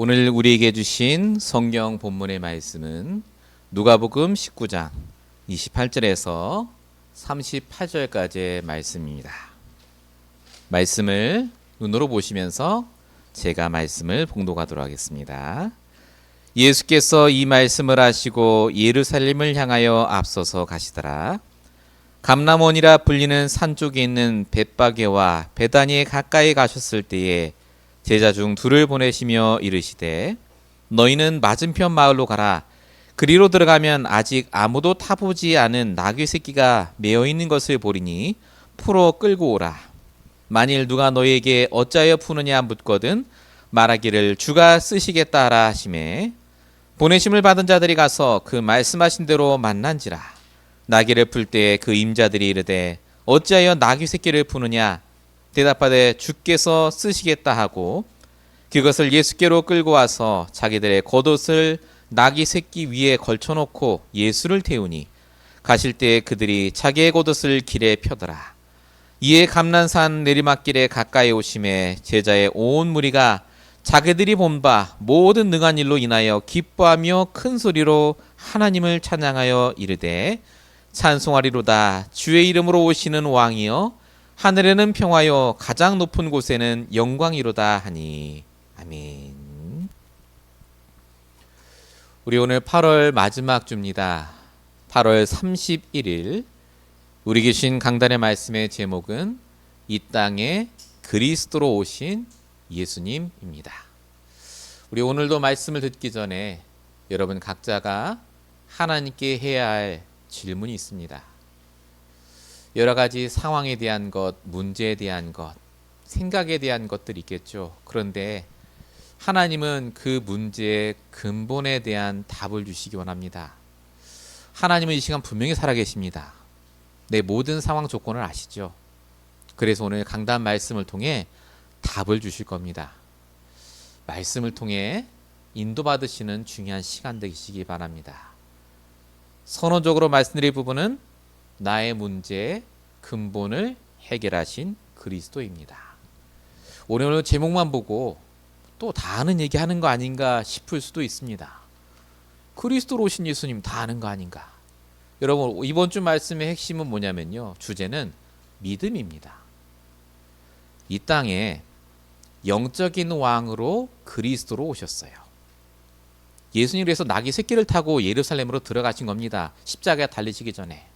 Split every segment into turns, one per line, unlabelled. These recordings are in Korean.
오늘 우리에게 주신 성경 본문의 말씀은 누가복음 19장 28절에서 38절까지의 말씀입니다. 말씀을 눈으로 보시면서 제가 말씀을 봉독하도록 하겠습니다. 예수께서 이 말씀을 하시고 예루살렘을 향하여 앞서서 가시더라. 감람원이라 불리는 산 쪽에 있는 벳바게와 베다니에 가까이 가셨을 때에 제자 중 둘을 보내시며 이르시되 너희는 맞은편 마을로 가라. 그리로 들어가면 아직 아무도 타보지 않은 나귀 새끼가 메어 있는 것을 보리니 풀어 끌고 오라. 만일 누가 너희에게 어찌하여 푸느냐 묻거든 말하기를 주가 쓰시겠다 하라 하시매 보내심을 받은 자들이 가서 그 말씀하신 대로 만난지라. 나귀를 풀 때에 그 임자들이 이르되 어찌하여 나귀 새끼를 푸느냐 대답하되 주께서 쓰시겠다 하고 그것을 예수께로 끌고 와서 자기들의 겉옷을 나귀 새끼 위에 걸쳐놓고 예수를 태우니 가실 때에 그들이 자기의 겉옷을 길에 펴더라. 이에 감난산 내리막길에 가까이 오심에 제자의 온 무리가 자기들이 본 바 모든 능한 일로 인하여 기뻐하며 큰 소리로 하나님을 찬양하여 이르되 찬송하리로다. 주의 이름으로 오시는 왕이여 하늘에는 평화요 가장 높은 곳에는 영광이로다 하니. 아멘. 우리 오늘 8월 마지막 주입니다. 8월 31일 우리 계신 강단의 말씀의 제목은 이 땅에 그리스도로 오신 예수님입니다. 우리 오늘도 말씀을 듣기 전에 여러분 각자가 하나님께 해야 할 질문이 있습니다. 여러 가지 상황에 대한 것, 문제에 대한 것, 생각에 대한 것들이 있겠죠. 그런데 하나님은 그 문제의 근본에 대한 답을 주시기 원합니다. 하나님은 이 시간 분명히 살아계십니다. 내 모든 상황 조건을 아시죠. 그래서 오늘 강단 말씀을 통해 답을 주실 겁니다. 말씀을 통해 인도받으시는 중요한 시간 되시기 바랍니다. 선언적으로 말씀드릴 부분은 나의 문제의 근본을 해결하신 그리스도입니다. 오늘 제목만 보고 또 다 아는 얘기 하는 거 아닌가 싶을 수도 있습니다. 그리스도로 오신 예수님 다 아는 거 아닌가. 여러분 이번 주 말씀의 핵심은 뭐냐면요. 주제는 믿음입니다. 이 땅에 영적인 왕으로 그리스도로 오셨어요. 예수님 그래서 나귀 새끼를 타고 예루살렘으로 들어가신 겁니다. 십자가에 달리시기 전에.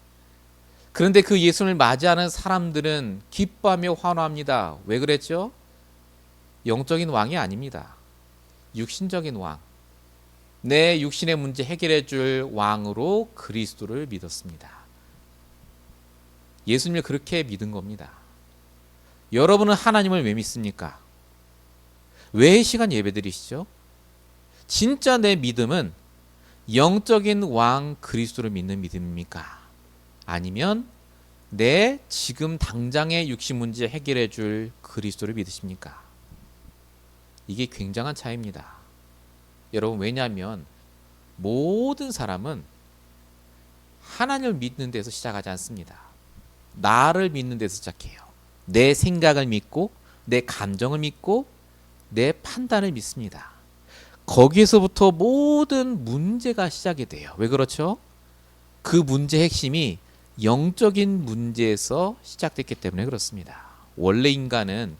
그런데 그 예수님을 맞이하는 사람들은 기뻐하며 환호합니다. 왜 그랬죠? 영적인 왕이 아닙니다. 육신적인 왕. 내 육신의 문제 해결해 줄 왕으로 그리스도를 믿었습니다. 예수님을 그렇게 믿은 겁니다. 여러분은 하나님을 왜 믿습니까? 왜 이 시간 예배드리시죠? 진짜 내 믿음은 영적인 왕 그리스도를 믿는 믿음입니까? 아니면 내 지금 당장의 육신 문제 해결해 줄 그리스도를 믿으십니까? 이게 굉장한 차이입니다. 여러분 왜냐하면 모든 사람은 하나님을 믿는 데서 시작하지 않습니다. 나를 믿는 데서 시작해요. 내 생각을 믿고 내 감정을 믿고 내 판단을 믿습니다. 거기에서부터 모든 문제가 시작이 돼요. 왜 그렇죠? 그 문제의 핵심이 영적인 문제에서 시작됐기 때문에 그렇습니다. 원래 인간은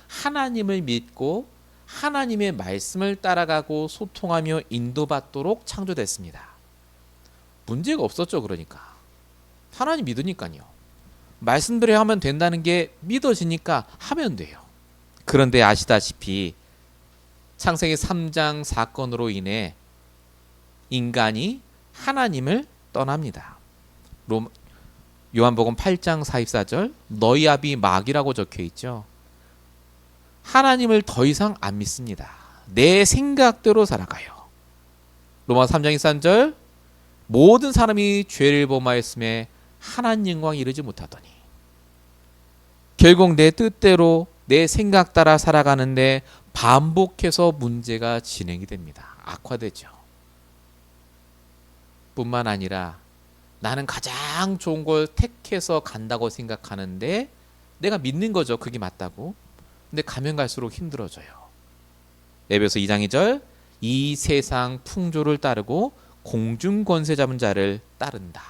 하나님을 믿고 하나님의 말씀을 따라가고 소통하며 인도받도록 창조됐습니다. 문제가 없었죠. 그러니까 하나님 믿으니까요. 말씀대로 하면 된다는 게 믿어지니까 하면 돼요. 그런데 아시다시피 창세기 3장 사건으로 인해 인간이 하나님을 떠납니다. 요한복음 8장 44절 너희 아비 마귀라고 적혀 있죠. 하나님을 더 이상 안 믿습니다. 내 생각대로 살아가요. 로마 3장 23절 모든 사람이 죄를 범하였음에 하나님 영광에 이르지 못하더니 결국 내 뜻대로 내 생각 따라 살아가는데 반복해서 문제가 진행이 됩니다. 악화되죠. 뿐만 아니라 나는 가장 좋은 걸 택해서 간다고 생각하는데 내가 믿는 거죠. 그게 맞다고. 근데 가면 갈수록 힘들어져요. 에베소 2장 2절 이 세상 풍조를 따르고 공중 권세 잡은 자를 따른다.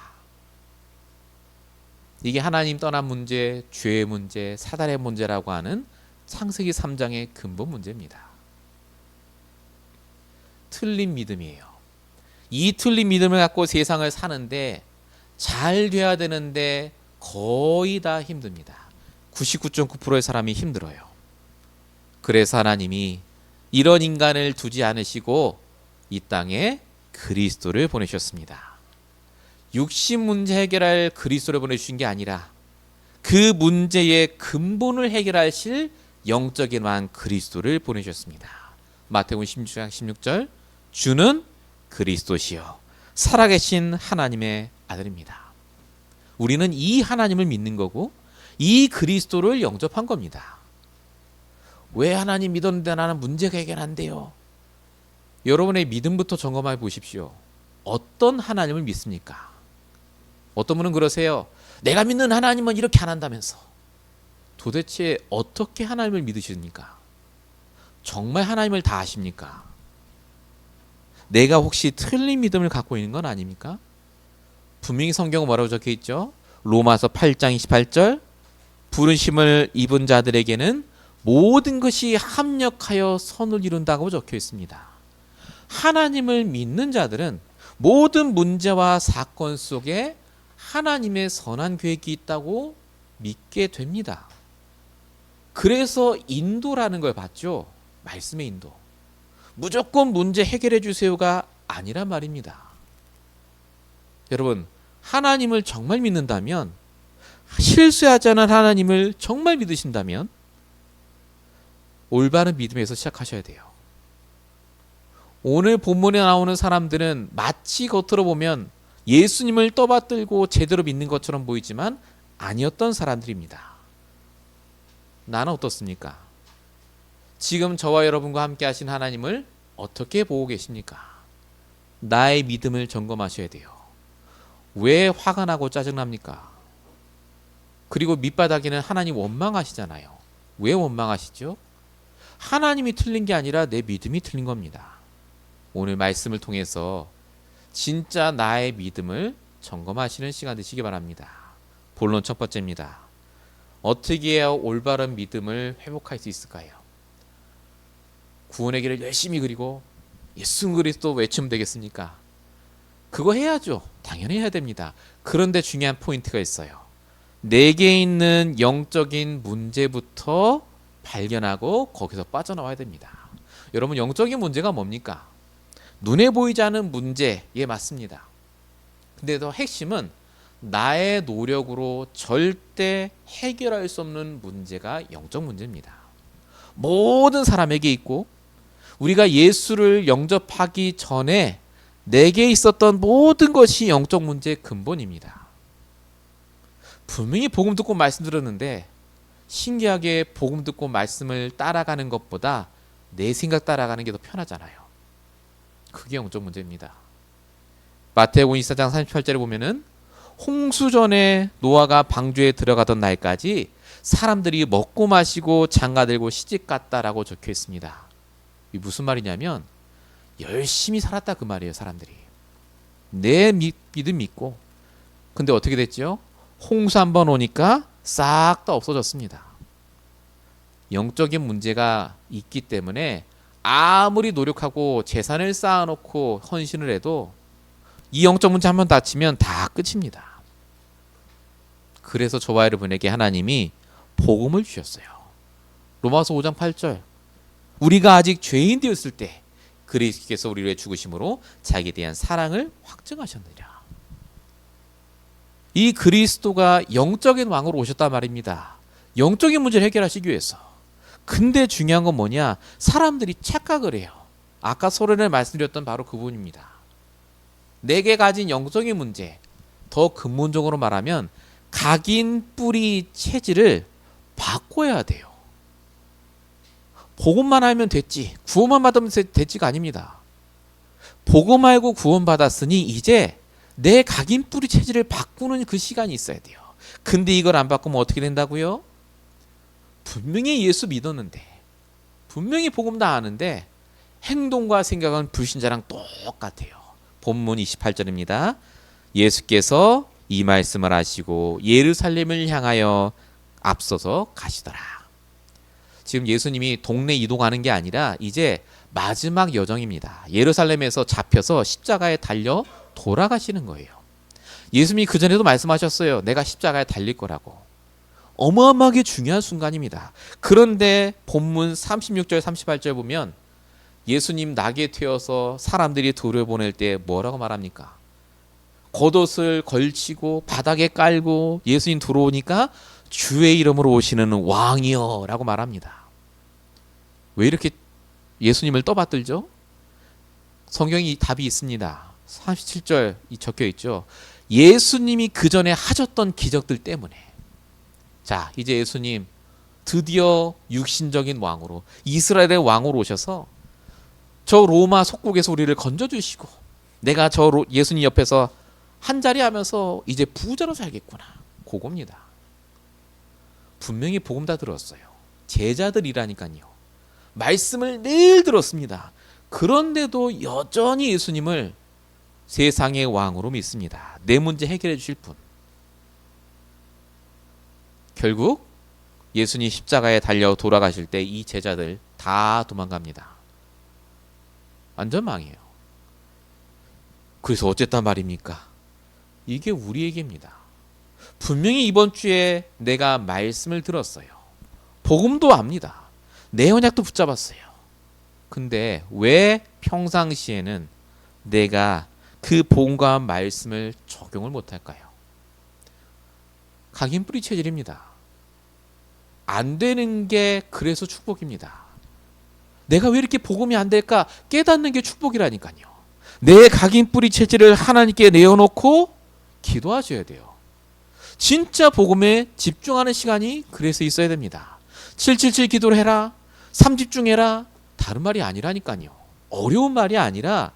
이게 하나님 떠난 문제, 죄의 문제, 사단의 문제라고 하는 창세기 3장의 근본 문제입니다. 틀린 믿음이에요. 이 틀린 믿음을 갖고 세상을 사는데 잘 돼야 되는데 거의 다 힘듭니다. 99.9%의 사람이 힘들어요. 그래서 하나님이 이런 인간을 두지 않으시고 이 땅에 그리스도를 보내셨습니다. 육신 문제 해결할 그리스도를 보내주신 게 아니라 그 문제의 근본을 해결하실 영적인 왕 그리스도를 보내셨습니다. 마태복음 16장 16절 주는 그리스도시요 살아계신 하나님의 아들입니다. 우리는 이 하나님을 믿는 거고 이 그리스도를 영접한 겁니다. 왜 하나님 믿었는데 나는 문제가 해결 안 돼요? 여러분의 믿음부터 점검해 보십시오. 어떤 하나님을 믿습니까? 어떤 분은 그러세요. 내가 믿는 하나님은 이렇게 안 한다면서. 도대체 어떻게 하나님을 믿으십니까? 정말 하나님을 다 아십니까? 내가 혹시 틀린 믿음을 갖고 있는 건 아닙니까? 분명히 성경은 뭐라고 적혀 있죠? 로마서 8장 28절 부르심을 입은 자들에게는 모든 것이 합력하여 선을 이룬다고 적혀 있습니다. 하나님을 믿는 자들은 모든 문제와 사건 속에 하나님의 선한 계획이 있다고 믿게 됩니다. 그래서 인도라는 걸 받죠. 말씀의 인도. 무조건 문제 해결해 주세요가 아니란 말입니다. 여러분, 하나님을 정말 믿는다면, 실수하지 않은 하나님을 정말 믿으신다면 올바른 믿음에서 시작하셔야 돼요. 오늘 본문에 나오는 사람들은 마치 겉으로 보면 예수님을 떠받들고 제대로 믿는 것처럼 보이지만 아니었던 사람들입니다. 나는 어떻습니까? 지금 저와 여러분과 함께 하신 하나님을 어떻게 보고 계십니까? 나의 믿음을 점검하셔야 돼요. 왜 화가 나고 짜증납니까? 그리고 밑바닥에는 하나님 원망하시잖아요. 왜 원망하시죠? 하나님이 틀린 게 아니라 내 믿음이 틀린 겁니다. 오늘 말씀을 통해서 진짜 나의 믿음을 점검하시는 시간 되시기 바랍니다. 본론 첫 번째입니다. 어떻게 해야 올바른 믿음을 회복할 수 있을까요? 구원의 길을 열심히 그리고 예수 그리스도 외치면 되겠습니까? 그거 해야죠. 당연히 해야 됩니다. 그런데 중요한 포인트가 있어요. 내게 있는 영적인 문제부터 발견하고 거기서 빠져나와야 됩니다. 여러분, 영적인 문제가 뭡니까? 눈에 보이지 않는 문제에 맞습니다. 근데 더 핵심은 나의 노력으로 절대 해결할 수 없는 문제가 영적 문제입니다. 모든 사람에게 있고 우리가 예수를 영접하기 전에 내게 있었던 모든 것이 영적 문제의 근본입니다. 분명히 복음 듣고 말씀 들었는데 신기하게 복음 듣고 말씀을 따라가는 것보다 내 생각 따라가는 게 더 편하잖아요. 그게 영적 문제입니다. 마태복음 24장 38절에 보면은 홍수 전에 노아가 방주에 들어가던 날까지 사람들이 먹고 마시고 장가들고 시집갔다라고 적혀 있습니다. 이게 무슨 말이냐면 열심히 살았다 그 말이에요. 사람들이 내 믿음 믿고. 근데 어떻게 됐죠? 홍수 한번 오니까 싹 다 없어졌습니다. 영적인 문제가 있기 때문에 아무리 노력하고 재산을 쌓아놓고 헌신을 해도 이 영적 문제 한번 닥치면 다 끝입니다. 그래서 저와 여러분에게 하나님이 복음을 주셨어요. 로마서 5장 8절 우리가 아직 죄인 되었을 때 그리스도께서 우리를 위해 죽으심으로 자기에 대한 사랑을 확증하셨느니라. 이 그리스도가 영적인 왕으로 오셨단 말입니다. 영적인 문제를 해결하시기 위해서. 근데 중요한 건 뭐냐? 사람들이 착각을 해요. 아까 서론에 말씀드렸던 바로 그 부분입니다. 내게 가진 영적인 문제, 더 근본적으로 말하면 각인 뿌리 체질을 바꿔야 돼요. 복음만 알면 됐지, 구원만 받으면 됐지가 아닙니다. 복음 알고 구원 받았으니 이제 내 각인 뿌리 체질을 바꾸는 그 시간이 있어야 돼요. 근데 이걸 안 바꾸면 어떻게 된다고요? 분명히 예수 믿었는데, 분명히 복음 다 아는데 행동과 생각은 불신자랑 똑같아요. 본문 28절입니다. 예수께서 이 말씀을 하시고 예루살렘을 향하여 앞서서 가시더라. 지금 예수님이 동네 이동하는 게 아니라 이제 마지막 여정입니다. 예루살렘에서 잡혀서 십자가에 달려 돌아가시는 거예요. 예수님이 그전에도 말씀하셨어요. 내가 십자가에 달릴 거라고. 어마어마하게 중요한 순간입니다. 그런데 본문 36절 38절 보면 예수님 낙에 태워서 사람들이 돌려보낼 때 뭐라고 말합니까? 겉옷을 걸치고 바닥에 깔고 예수님 들어오니까 주의 이름으로 오시는 왕이여 라고 말합니다. 왜 이렇게 예수님을 떠받들죠? 성경에 이 답이 있습니다. 37절 적혀 있죠. 예수님이 그전에 하셨던 기적들 때문에. 자, 이제 예수님 드디어 육신적인 왕으로 이스라엘의 왕으로 오셔서 저 로마 속국에서 우리를 건져주시고 내가 저 예수님 옆에서 한자리 하면서 이제 부자로 살겠구나. 그겁니다. 분명히 복음 다 들었어요. 제자들이라니까요. 말씀을 늘 들었습니다. 그런데도 여전히 예수님을 세상의 왕으로 믿습니다. 내 문제 해결해 주실 분. 결국 예수님 십자가에 달려 돌아가실 때 이 제자들 다 도망갑니다. 완전 망해요. 그래서 어쨌단 말입니까? 이게 우리에게입니다. 분명히 이번 주에 내가 말씀을 들었어요. 복음도 압니다. 내 언약도 붙잡았어요. 근데 왜 평상시에는 내가 그 복음과 말씀을 적용을 못할까요? 각인 뿌리 체질입니다. 안 되는 게 그래서 축복입니다. 내가 왜 이렇게 복음이 안 될까 깨닫는 게 축복이라니까요. 내 각인 뿌리 체질을 하나님께 내어놓고 기도하셔야 돼요. 진짜 복음에 집중하는 시간이 그래서 있어야 됩니다. 777 기도를 해라. 3집중해라. 다른 말이 아니라니까요. 어려운 말이 아니라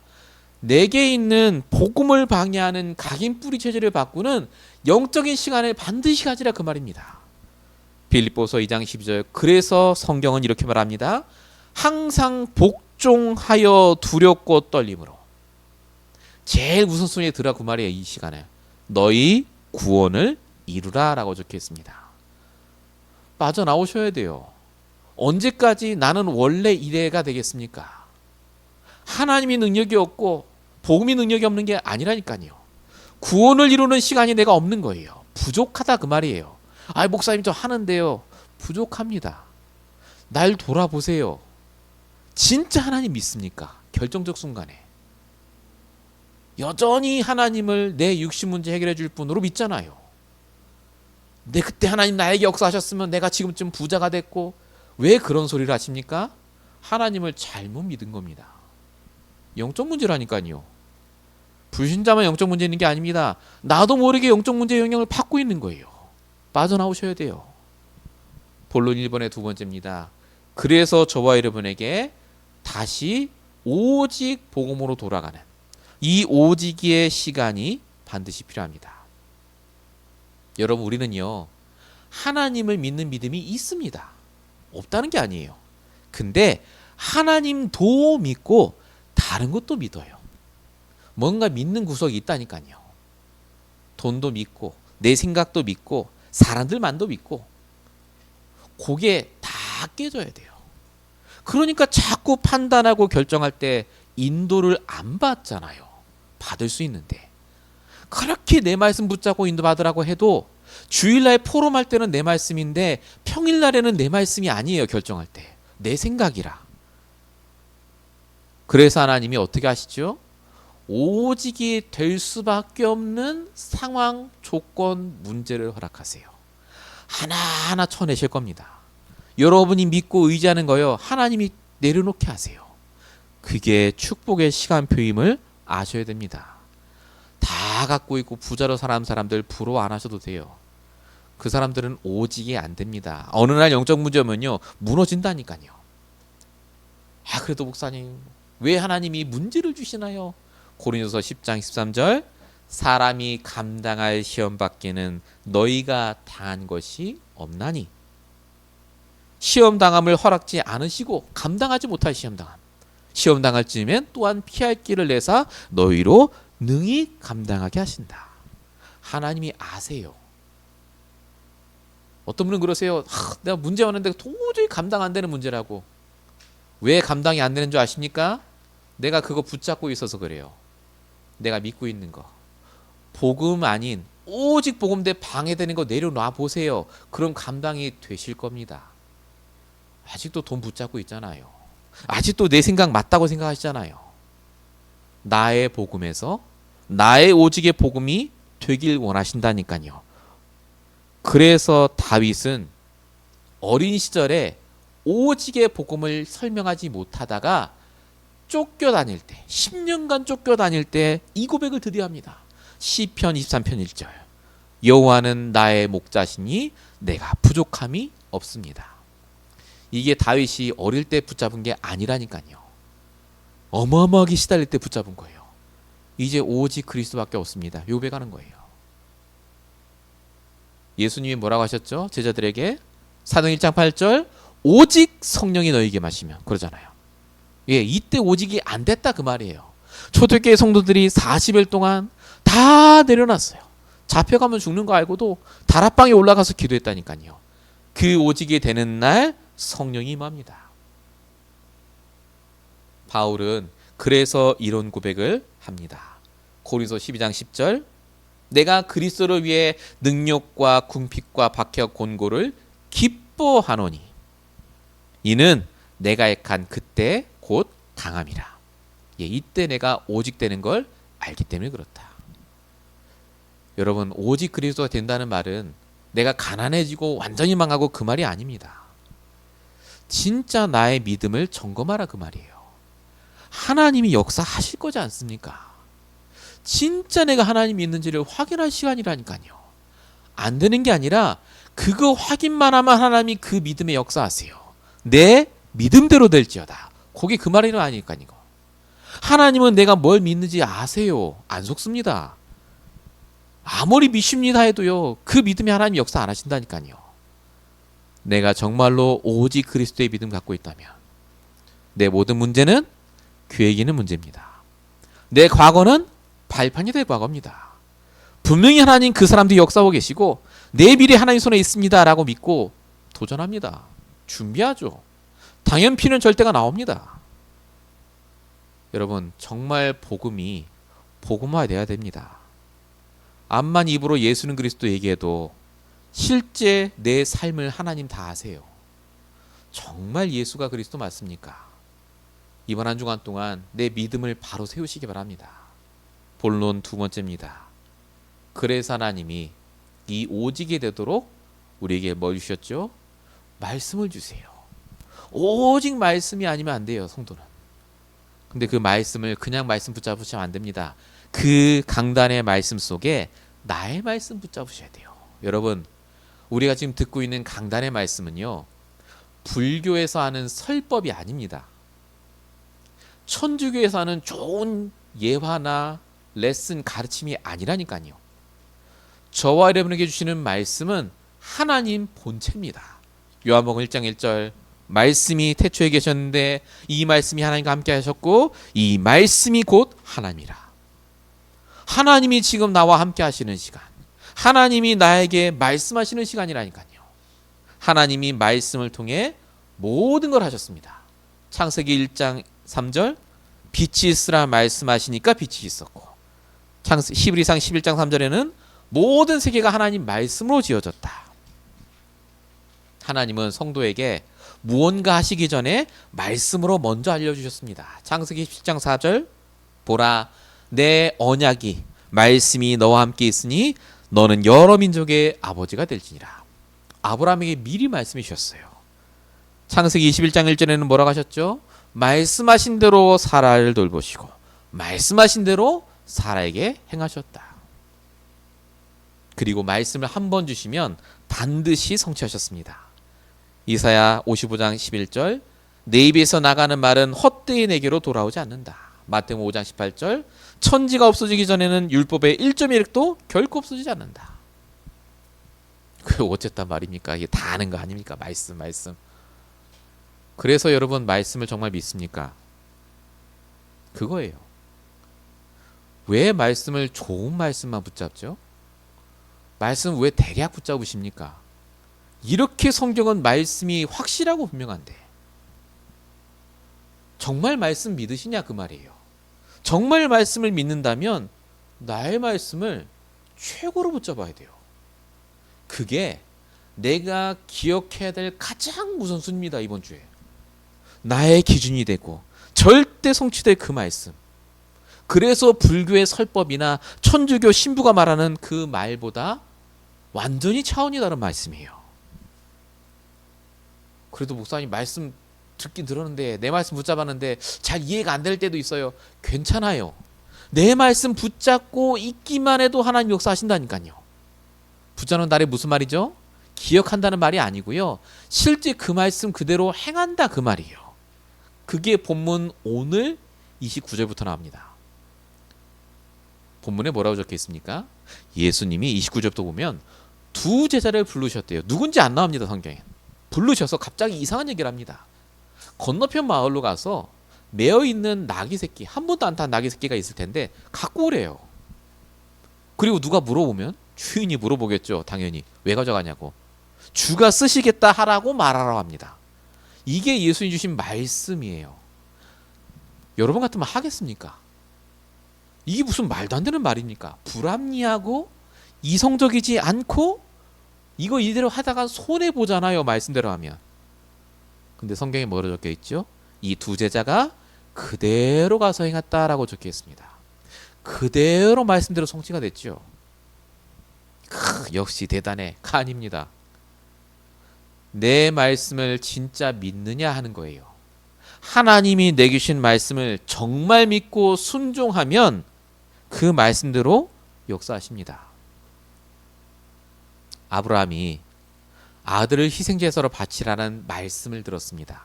내게 있는 복음을 방해하는 각인 뿌리 체질을 바꾸는 영적인 시간을 반드시 가지라 그 말입니다. 빌립보서 2장 12절. 그래서 성경은 이렇게 말합니다. 항상 복종하여 두렵고 떨림으로. 제일 우선순위에 들어 그 말이에요. 이 시간에. 너희 구원을 이루라 라고 적혀 있습니다. 빠져나오셔야 돼요. 언제까지 나는 원래 이래가 되겠습니까? 하나님이 능력이 없고 복음이 능력이 없는 게 아니라니까요. 구원을 이루는 시간이 내가 없는 거예요. 부족하다 그 말이에요. 아, 목사님 저 하는데요. 부족합니다. 날 돌아보세요. 진짜 하나님 믿습니까? 결정적 순간에. 여전히 하나님을 내 육신 문제 해결해 줄 분으로 믿잖아요. 근데 그때 하나님 나에게 역사하셨으면 내가 지금쯤 부자가 됐고 왜 그런 소리를 하십니까? 하나님을 잘못 믿은 겁니다. 영적 문제라니까요. 불신자만 영적 문제 있는 게 아닙니다. 나도 모르게 영적 문제의 영향을 받고 있는 거예요. 빠져나오셔야 돼요. 본론 1번의 두 번째입니다. 그래서 저와 여러분에게 다시 오직 복음으로 돌아가는 이 오직의 시간이 반드시 필요합니다. 여러분 우리는요 하나님을 믿는 믿음이 있습니다. 없다는 게 아니에요. 근데 하나님도 믿고 다른 것도 믿어요. 뭔가 믿는 구석이 있다니까요. 돈도 믿고 내 생각도 믿고 사람들만도 믿고 그게 다 깨져야 돼요. 그러니까 자꾸 판단하고 결정할 때 인도를 안 받잖아요. 받을 수 있는데 그렇게 내 말씀 붙잡고 인도받으라고 해도 주일날 포럼할 때는 내 말씀인데 평일날에는 내 말씀이 아니에요. 결정할 때 내 생각이라. 그래서 하나님이 어떻게 하시죠? 오직이 될 수밖에 없는 상황, 조건, 문제를 허락하세요. 하나하나 쳐내실 겁니다. 여러분이 믿고 의지하는 거요 하나님이 내려놓게 하세요. 그게 축복의 시간표임을 아셔야 됩니다. 다 갖고 있고 부자로 사는 사람들 부러워 안 하셔도 돼요. 그 사람들은 오직이 안 됩니다. 어느 날 영적 문제 오면요 무너진다니까요. 아 그래도 목사님 왜 하나님이 문제를 주시나요? 고린도서 10장 13절 사람이 감당할 시험 밖에는 너희가 당한 것이 없나니. 시험 당함을 허락지 않으시고 감당하지 못할 시험 당함. 시험 당할 즈음엔 또한 피할 길을 내사 너희로 능히 감당하게 하신다. 하나님이 아세요. 어떤 분은 그러세요. 내가 문제 왔는데 도저히 감당 안 되는 문제라고. 왜 감당이 안 되는 줄 아십니까? 내가 그거 붙잡고 있어서 그래요. 내가 믿고 있는 거. 복음 아닌 오직 복음대 방해되는 거 내려놔 보세요. 그럼 감당이 되실 겁니다. 아직도 돈 붙잡고 있잖아요. 아직도 내 생각 맞다고 생각하시잖아요. 나의 복음에서 나의 오직의 복음이 되길 원하신다니까요. 그래서 다윗은 어린 시절에 오직의 복음을 설명하지 못하다가 쫓겨다닐 때 10년간 쫓겨다닐 때 이 고백을 드디어 합니다. 시편 23편 1절 여호와는 나의 목자시니 내가 부족함이 없습니다. 이게 다윗이 어릴 때 붙잡은 게 아니라니까요. 어마어마하게 시달릴 때 붙잡은 거예요. 이제 오직 그리스도밖에 없습니다. 요 고백하는 거예요. 예수님이 뭐라고 하셨죠? 제자들에게 사도행 1장 8절 오직 성령이 너희에게 마시면 그러잖아요. 예, 이때 오직이 안 됐다 그 말이에요. 초대교회 성도들이 40일 동안 다 내려놨어요. 잡혀가면 죽는 거 알고도 다락방에 올라가서 기도했다니까요. 그 오직이 되는 날 성령이 임합니다. 바울은 그래서 이런 고백을 합니다. 고린도 12장 10절 내가 그리스도를 위해 능력과 궁핍과 박해와 곤고를 기뻐하노니 이는 내가 액한 그때 곧 당함이라. 예, 이때 내가 오직 되는 걸 알기 때문에 그렇다. 여러분 오직 그리스도가 된다는 말은 내가 가난해지고 완전히 망하고 그 말이 아닙니다. 진짜 나의 믿음을 점검하라 그 말이에요. 하나님이 역사하실 거지 않습니까? 진짜 내가 하나님이 있는지를 확인할 시간이라니까요. 안 되는 게 아니라 그거 확인만 하면 하나님이 그 믿음에 역사하세요. 내 믿음대로 될지어다. 그게 그 말이 아니니까요. 하나님은 내가 뭘 믿는지 아세요. 안 속습니다. 아무리 믿습니다 해도요. 그 믿음이 하나님이 역사 안 하신다니까요. 내가 정말로 오직 그리스도의 믿음 갖고 있다면 내 모든 문제는 귀에기는 문제입니다. 내 과거는 발판이 될 과거입니다. 분명히 하나님 그 사람들이 역사하고 계시고 내 미래 하나님 손에 있습니다 라고 믿고 도전합니다. 준비하죠. 당연 피는 절대가 나옵니다. 여러분 정말 복음이 복음화돼야 됩니다. 암만 입으로 예수는 그리스도 얘기해도 실제 내 삶을 하나님 다 아세요. 정말 예수가 그리스도 맞습니까? 이번 한 주간 동안 내 믿음을 바로 세우시기 바랍니다. 본론 두 번째입니다. 그래서 하나님이 이 오직이 되도록 우리에게 뭘 주셨죠? 말씀을 주세요. 오직 말씀이 아니면 안 돼요, 성도는. 근데 그 말씀을 그냥 말씀 붙잡으시면 안 됩니다. 그 강단의 말씀 속에 나의 말씀 붙잡으셔야 돼요. 여러분, 우리가 지금 듣고 있는 강단의 말씀은요, 불교에서 하는 설법이 아닙니다. 천주교에서 하는 좋은 예화나 레슨 가르침이 아니라니까요. 저와 여러분에게 주시는 말씀은 하나님 본체입니다. 요한복음 1장 1절 말씀이 태초에 계셨는데 이 말씀이 하나님과 함께 하셨고 이 말씀이 곧 하나님이라. 하나님이 지금 나와 함께 하시는 시간, 하나님이 나에게 말씀하시는 시간이라니까요. 하나님이 말씀을 통해 모든 걸 하셨습니다. 창세기 1장 3절 빛이 있으라 말씀하시니까 빛이 있었고, 히브리상 11장 3절에는 모든 세계가 하나님 말씀으로 지어졌다. 하나님은 성도에게 무언가 하시기 전에 말씀으로 먼저 알려주셨습니다. 창세기 17장 4절 보라 내 언약이 말씀이 너와 함께 있으니 너는 여러 민족의 아버지가 될지니라. 아브라함에게 미리 말씀해 주셨어요. 창세기 21장 1절에는 뭐라고 하셨죠? 말씀하신 대로 사라를 돌보시고 말씀하신 대로 사라에게 행하셨다. 그리고 말씀을 한 번 주시면 반드시 성취하셨습니다. 이사야 55장 11절 내 입에서 나가는 말은 헛되이 내게로 돌아오지 않는다. 마태복음 5장 18절 천지가 없어지기 전에는 율법의 1.1획도 결코 없어지지 않는다. 그 어쨌단 말입니까? 이게 다 아는 거 아닙니까? 말씀. 그래서 여러분 말씀을 정말 믿습니까? 그거예요. 왜 말씀을 좋은 말씀만 붙잡죠? 말씀 왜 대략 붙잡으십니까? 이렇게 성경은 말씀이 확실하고 분명한데 정말 말씀 믿으시냐 그 말이에요. 정말 말씀을 믿는다면 나의 말씀을 최고로 붙잡아야 돼요. 그게 내가 기억해야 될 가장 우선순위입니다. 이번 주에 나의 기준이 되고 절대 성취될 그 말씀. 그래서 불교의 설법이나 천주교 신부가 말하는 그 말보다 완전히 차원이 다른 말씀이에요. 그래도 목사님 말씀 듣긴 들었는데 내 말씀 붙잡았는데 잘 이해가 안 될 때도 있어요. 괜찮아요. 내 말씀 붙잡고 있기만 해도 하나님 역사하신다니까요. 붙잡는 날에 무슨 말이죠? 기억한다는 말이 아니고요. 실제 그 말씀 그대로 행한다 그 말이에요. 그게 본문 오늘 29절부터 나옵니다. 본문에 뭐라고 적혀 있습니까? 예수님이 29절부터 보면 두 제자를 부르셨대요. 누군지 안 나옵니다. 성경에. 부르셔서 갑자기 이상한 얘기를 합니다. 건너편 마을로 가서 매어있는 나귀 새끼, 한 번도 안 탄 나귀 새끼가 있을 텐데 갖고 오래요. 그리고 누가 물어보면 주인이 물어보겠죠. 당연히. 왜 가져가냐고. 주가 쓰시겠다 하라고 말하라고 합니다. 이게 예수님 주신 말씀이에요. 여러분 같으면 하겠습니까? 이게 무슨 말도 안 되는 말입니까? 불합리하고 이성적이지 않고 이거 이대로 하다가 손해보잖아요. 말씀대로 하면. 근데 성경에 뭐라고 적혀 있죠? 이 두 제자가 그대로 가서 행했다라고 적혀 있습니다. 그대로 말씀대로 성취가 됐죠. 역시 대단해. 아닙니다. 내 말씀을 진짜 믿느냐 하는 거예요. 하나님이 내게 주신 말씀을 정말 믿고 순종하면 그 말씀대로 역사하십니다. 아브라함이 아들을 희생제사로 바치라는 말씀을 들었습니다.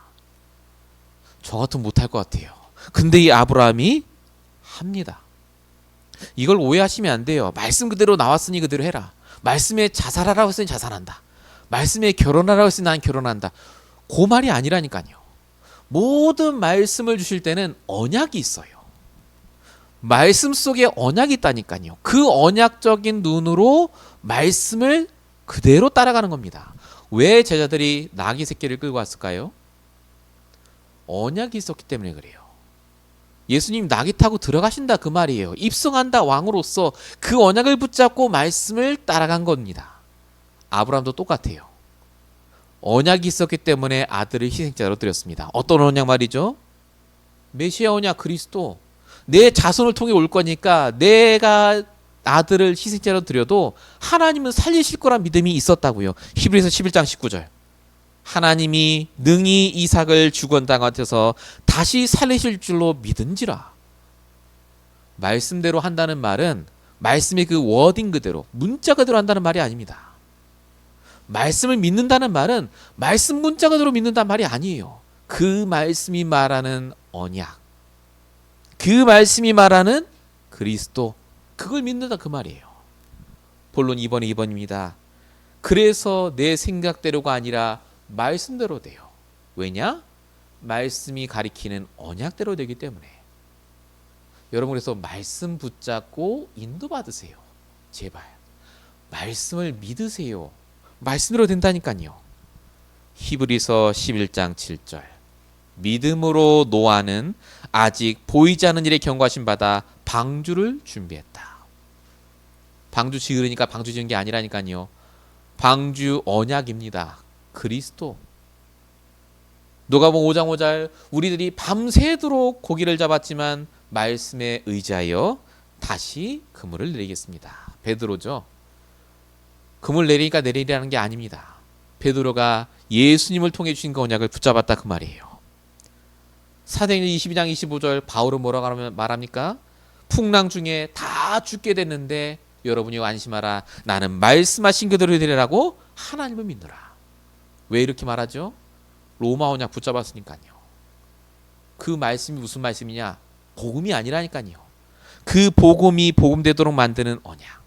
저 같으면 못할 것 같아요. 근데 이 아브라함이 합니다. 이걸 오해하시면 안 돼요. 말씀 그대로 나왔으니 그대로 해라. 말씀에 자살하라고 했으니 자살한다. 말씀에 결혼하라고 했으니 난 결혼한다. 그 말이 아니라니까요. 모든 말씀을 주실 때는 언약이 있어요. 말씀 속에 언약이 있다니까요. 그 언약적인 눈으로 말씀을 그대로 따라가는 겁니다. 왜 제자들이 나귀 새끼를 끌고 왔을까요? 언약이 있었기 때문에 그래요. 예수님 나귀 타고 들어가신다 그 말이에요. 입성한다 왕으로서 그 언약을 붙잡고 말씀을 따라간 겁니다. 아브라함도 똑같아요. 언약이 있었기 때문에 아들을 희생자로 드렸습니다. 어떤 언약 말이죠? 메시아 언약 그리스도. 내 자손을 통해 올 거니까 내가 아들을 희생자로 드려도 하나님은 살리실 거란 믿음이 있었다고요. 히브리서 11장 19절. 하나님이 능히 이삭을 죽은당하셔서 다시 살리실 줄로 믿은지라. 말씀대로 한다는 말은 말씀의 그 워딩 그대로 문자 그대로 한다는 말이 아닙니다. 말씀을 믿는다는 말은 말씀 문자 그대로 믿는다는 말이 아니에요. 그 말씀이 말하는 언약, 그 말씀이 말하는 그리스도, 그걸 믿는다 그 말이에요. 본론 2번에 2번입니다. 그래서 내 생각대로가 아니라 말씀대로 돼요. 왜냐? 말씀이 가리키는 언약대로 되기 때문에. 여러분 그래서 말씀 붙잡고 인도받으세요. 제발. 말씀을 믿으세요. 말씀대로 된다니까요. 히브리서 11장 7절. 믿음으로 노아는 아직 보이지 않는 일에 경고하심 받아 방주를 준비했다. 방주 지으니까 방주 지은 게 아니라니까요. 방주 언약입니다. 그리스도. 누가복음 5장 5절 우리들이 밤새도록 고기를 잡았지만 말씀에 의지하여 다시 그물을 내리겠습니다. 베드로죠. 그물 내리니까 내리라는 게 아닙니다. 베드로가 예수님을 통해 주신 그 언약을 붙잡았다 그 말이에요. 사도행전 22장 25절 바울은 뭐라고 말합니까? 풍랑 중에 다 죽게 됐는데 여러분이 안심하라. 나는 말씀하신 그대로 되리라고 하나님을 믿노라. 왜 이렇게 말하죠? 로마 언약 붙잡았으니까요. 그 말씀이 무슨 말씀이냐? 복음이 아니라니까요. 그 복음이 복음되도록 만드는 언약.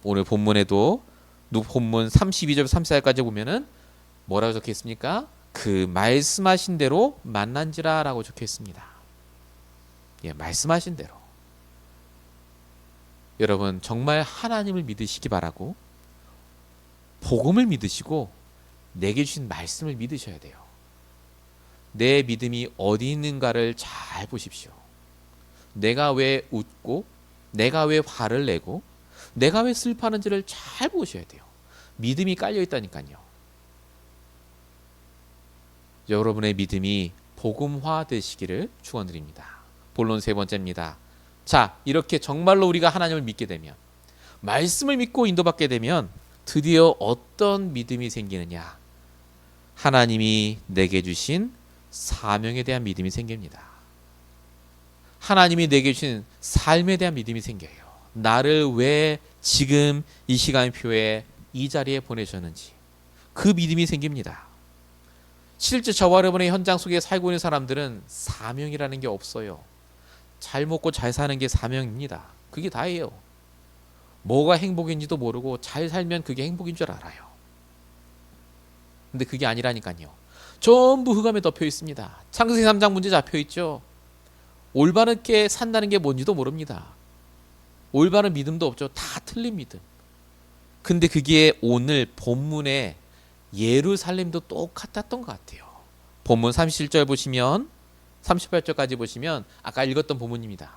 오늘 본문에도 본문 32절 34절까지 보면은 뭐라고 적혀 있습니까? 그 말씀하신 대로 만난지라라고 적혀 있습니다. 말씀하신 대로 여러분 정말 하나님을 믿으시기 바라고 복음을 믿으시고 내게 주신 말씀을 믿으셔야 돼요. 내 믿음이 어디 있는가를 잘 보십시오. 내가 왜 웃고 내가 왜 화를 내고 내가 왜 슬퍼하는지를 잘 보셔야 돼요. 믿음이 깔려 있다니까요. 여러분의 믿음이 복음화 되시기를 축원드립니다. 본론 세 번째입니다. 자, 이렇게 정말로 우리가 하나님을 믿게 되면, 말씀을 믿고 인도받게 되면 드디어 어떤 믿음이 생기느냐? 하나님이 내게 주신 사명에 대한 믿음이 생깁니다. 하나님이 내게 주신 삶에 대한 믿음이 생겨요. 나를 왜 지금 이 시간표에 이 자리에 보내셨는지 그 믿음이 생깁니다. 실제 저와 여러분의 현장 속에 살고 있는 사람들은 사명이라는 게 없어요. 잘 먹고 잘 사는 게 사명입니다. 그게 다예요. 뭐가 행복인지도 모르고 잘 살면 그게 행복인 줄 알아요. 근데 그게 아니라니까요. 전부 흑암에 덮여 있습니다. 창세기 3장 문제 잡혀 있죠. 올바르게 산다는 게 뭔지도 모릅니다. 올바른 믿음도 없죠. 다 틀린 믿음. 근데 그게 오늘 본문에 예루살렘도 똑같았던 것 같아요. 본문 37절 보시면 38절까지 보시면 아까 읽었던 본문입니다.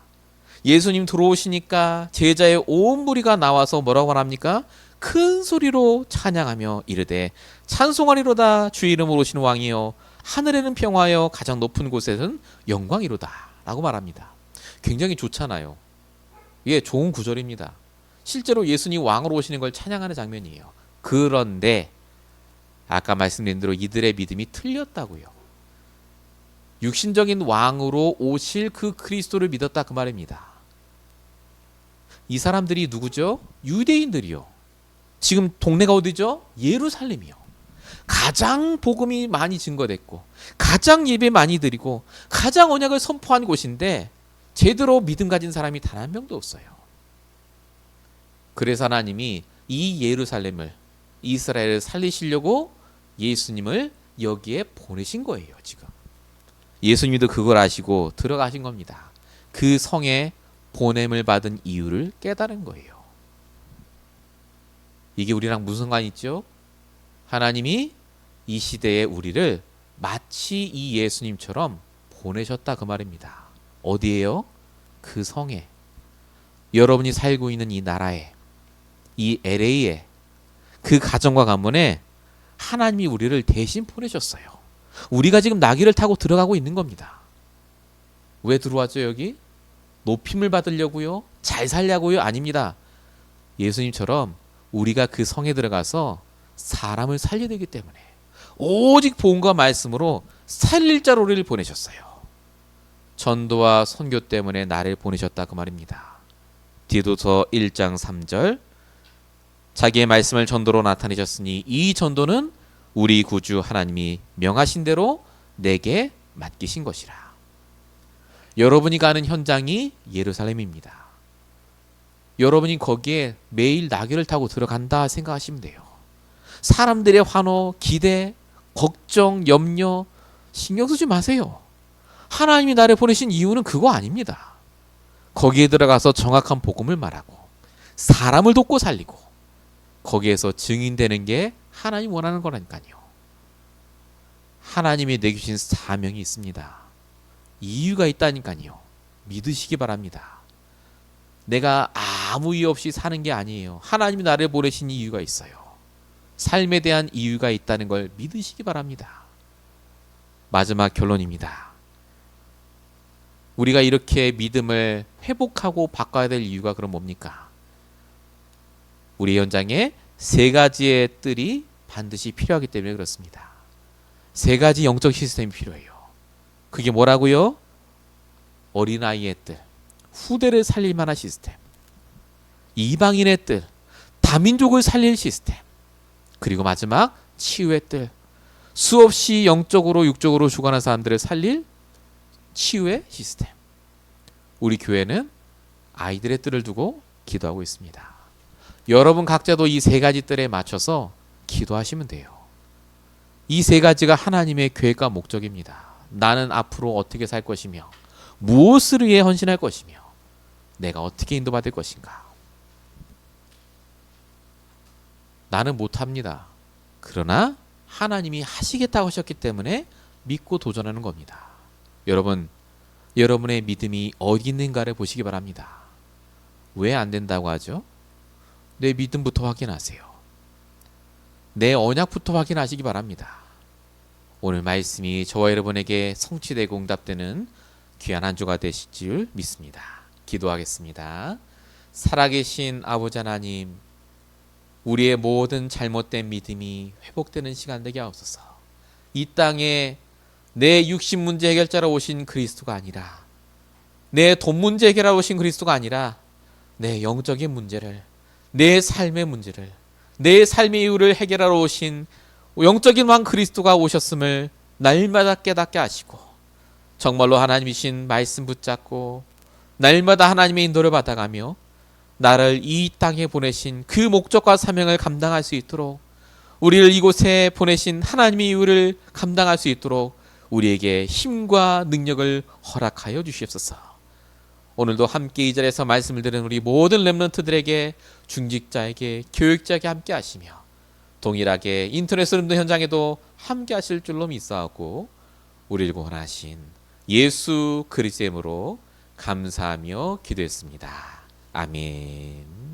예수님 들어오시니까 제자의 온 무리가 나와서 뭐라고 말합니까? 큰 소리로 찬양하며 이르되 찬송하리로다 주의 이름으로 오신 왕이여 하늘에는 평화여 가장 높은 곳에는 영광이로다 라고 말합니다. 굉장히 좋잖아요. 예, 좋은 구절입니다. 실제로 예수님 왕으로 오시는 걸 찬양하는 장면이에요. 그런데 아까 말씀드린 대로 이들의 믿음이 틀렸다고요. 육신적인 왕으로 오실 그 그리스도를 믿었다 그 말입니다. 이 사람들이 누구죠? 유대인들이요. 지금 동네가 어디죠? 예루살렘이요. 가장 복음이 많이 증거됐고 가장 예배 많이 드리고 가장 언약을 선포한 곳인데 제대로 믿음 가진 사람이 단 한 명도 없어요. 그래서 하나님이 이 예루살렘을 이스라엘을 살리시려고 예수님을 여기에 보내신 거예요. 지금 예수님도 그걸 아시고 들어가신 겁니다. 그 성에 보냄을 받은 이유를 깨달은 거예요. 이게 우리랑 무슨 상관이 있죠? 하나님이 이 시대에 우리를 마치 이 예수님처럼 보내셨다 그 말입니다. 어디에요? 그 성에, 여러분이 살고 있는 이 나라에, 이 LA에, 그 가정과 가문에 하나님이 우리를 대신 보내셨어요. 우리가 지금 나귀를 타고 들어가고 있는 겁니다. 왜 들어왔죠 여기? 높임을 받으려고요? 잘 살려고요? 아닙니다. 예수님처럼 우리가 그 성에 들어가서 사람을 살려야 되기 때문에 오직 복음과 말씀으로 살릴 자로 우리를 보내셨어요. 전도와 선교 때문에 나를 보내셨다 그 말입니다. 디도서 1장 3절 자기의 말씀을 전도로 나타내셨으니 이 전도는 우리 구주 하나님이 명하신 대로 내게 맡기신 것이라. 여러분이 가는 현장이 예루살렘입니다. 여러분이 거기에 매일 나귀를 타고 들어간다 생각하시면 돼요. 사람들의 환호, 기대, 걱정, 염려 신경 쓰지 마세요. 하나님이 나를 보내신 이유는 그거 아닙니다. 거기에 들어가서 정확한 복음을 말하고 사람을 돕고 살리고 거기에서 증인되는 게 하나님 원하는 거라니까요. 하나님이 내게 주신 사명이 있습니다. 이유가 있다니까요. 믿으시기 바랍니다. 내가 아무 이유 없이 사는 게 아니에요. 하나님이 나를 보내신 이유가 있어요. 삶에 대한 이유가 있다는 걸 믿으시기 바랍니다. 마지막 결론입니다. 우리가 이렇게 믿음을 회복하고 바꿔야 될 이유가 그럼 뭡니까? 우리 현장에 세 가지의 뜰이 반드시 필요하기 때문에 그렇습니다. 세 가지 영적 시스템이 필요해요. 그게 뭐라고요? 어린아이의 뜰, 후대를 살릴 만한 시스템, 이방인의 뜰, 다민족을 살릴 시스템, 그리고 마지막 치유의 뜰, 수없이 영적으로 육적으로 죽어가는 사람들을 살릴 치유의 시스템. 우리 교회는 아이들의 뜰을 두고 기도하고 있습니다. 여러분 각자도 이 세 가지 뜰에 맞춰서 기도하시면 돼요. 이 세 가지가 하나님의 계획과 목적입니다. 나는 앞으로 어떻게 살 것이며 무엇을 위해 헌신할 것이며 내가 어떻게 인도받을 것인가. 나는 못합니다. 그러나 하나님이 하시겠다고 하셨기 때문에 믿고 도전하는 겁니다. 여러분, 여러분의 믿음이 어디 있는가를 보시기 바랍니다. 왜 안 된다고 하죠? 내 믿음부터 확인하세요. 내 언약부터 확인하시기 바랍니다. 오늘 말씀이 저와 여러분에게 성취되고 응답되는 귀한 한 주가 되실 줄 믿습니다. 기도하겠습니다. 살아계신 아버지 하나님, 우리의 모든 잘못된 믿음이 회복되는 시간 되게 하옵소서. 이 땅에 내 육신 문제 해결자로 오신 그리스도가 아니라, 내 돈 문제 해결하러 오신 그리스도가 아니라 내 영적인 문제를, 내 삶의 문제를, 내 삶의 이유를 해결하러 오신 영적인 왕 그리스도가 오셨음을 날마다 깨닫게 하시고, 정말로 하나님이신 말씀 붙잡고 날마다 하나님의 인도를 받아가며 나를 이 땅에 보내신 그 목적과 사명을 감당할 수 있도록, 우리를 이곳에 보내신 하나님의 이유를 감당할 수 있도록 우리에게 힘과 능력을 허락하여 주시옵소서. 오늘도 함께 이 자리에서 말씀을 들은 우리 모든 렘넌트들에게, 중직자에게, 교육자에게 함께 하시며 동일하게 인터넷 수련도 현장에도 함께 하실 줄로 믿사오고, 우리를 구원하신 예수 그리스도의 이름으로 감사하며 기도했습니다. 아멘.